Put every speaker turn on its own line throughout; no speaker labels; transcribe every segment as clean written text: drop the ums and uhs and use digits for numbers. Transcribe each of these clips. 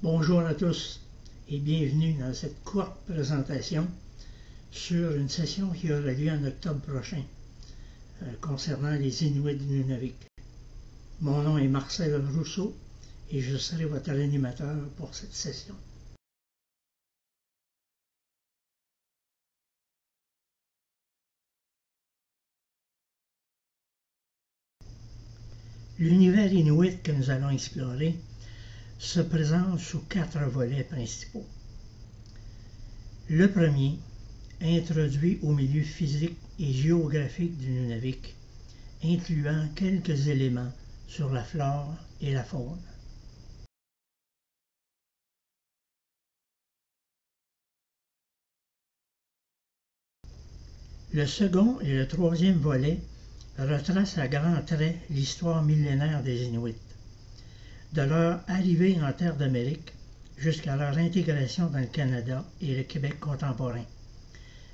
Bonjour à tous et bienvenue dans cette courte présentation sur une session qui aura lieu en octobre prochain concernant les Inuits du Nunavik. Mon nom est Marcel Rousseau et je serai votre animateur pour cette session. L'univers inuit que nous allons explorer se présente sous 4 volets principaux. Le premier introduit au milieu physique et géographique du Nunavik, incluant quelques éléments sur la flore et la faune. Le second et le troisième volet retracent à grands traits l'histoire millénaire des Inuits, de leur arrivée en terre d'Amérique jusqu'à leur intégration dans le Canada et le Québec contemporain,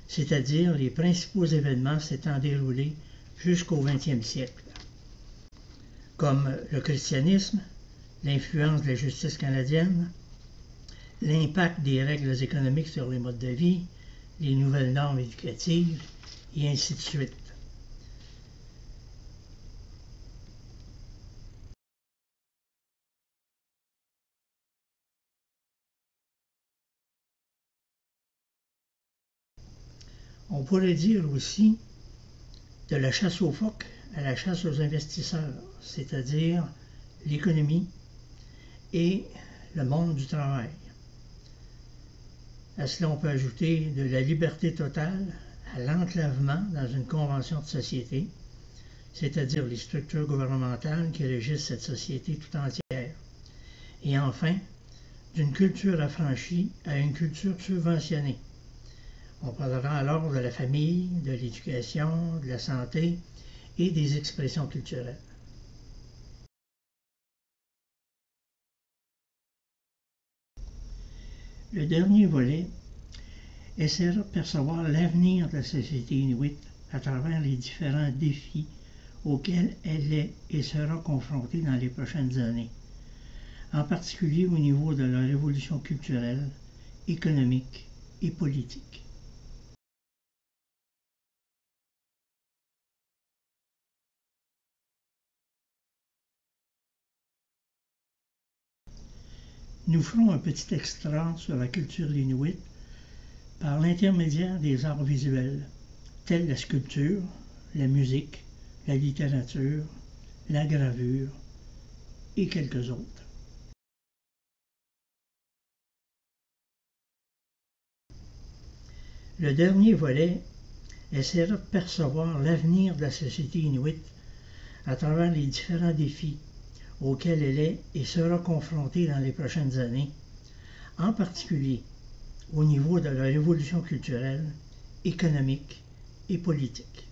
c'est-à-dire les principaux événements s'étant déroulés jusqu'au 20e siècle, comme le christianisme, l'influence de la justice canadienne, l'impact des règles économiques sur les modes de vie, les nouvelles normes éducatives, et ainsi de suite. On pourrait dire aussi de la chasse aux phoques à la chasse aux investisseurs, c'est-à-dire l'économie et le monde du travail. À cela, on peut ajouter de la liberté totale à l'enclavement dans une convention de société, c'est-à-dire les structures gouvernementales qui régissent cette société tout entière. Et enfin, d'une culture affranchie à une culture subventionnée. On parlera alors de la famille, de l'éducation, de la santé et des expressions culturelles. Le dernier volet essaiera de percevoir l'avenir de la société inuite à travers les différents défis auxquels elle est et sera confrontée dans les prochaines années, en particulier au niveau de leur évolution culturelle, économique et politique. Nous ferons un petit extra sur la culture inuite par l'intermédiaire des arts visuels, tels la sculpture, la musique, la littérature, la gravure et quelques autres. Le dernier volet essaiera de percevoir l'avenir de la société inuite à travers les différents défis auxquels elle est et sera confrontée dans les prochaines années, en particulier au niveau de leur évolution culturelle, économique et politique.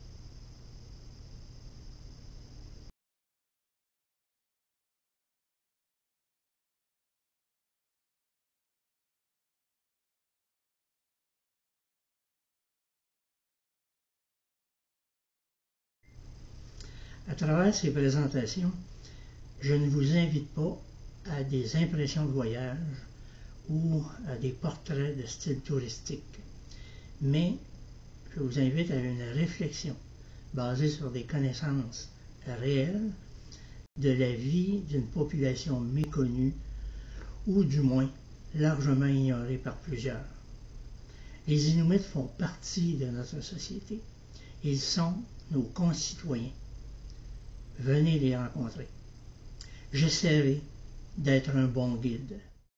À travers ces présentations, je ne vous invite pas à des impressions de voyage ou à des portraits de style touristique, mais je vous invite à une réflexion basée sur des connaissances réelles de la vie d'une population méconnue ou du moins largement ignorée par plusieurs. Les Inuits font partie de notre société. Ils sont nos concitoyens. Venez les rencontrer. J'essaierai d'être un bon guide.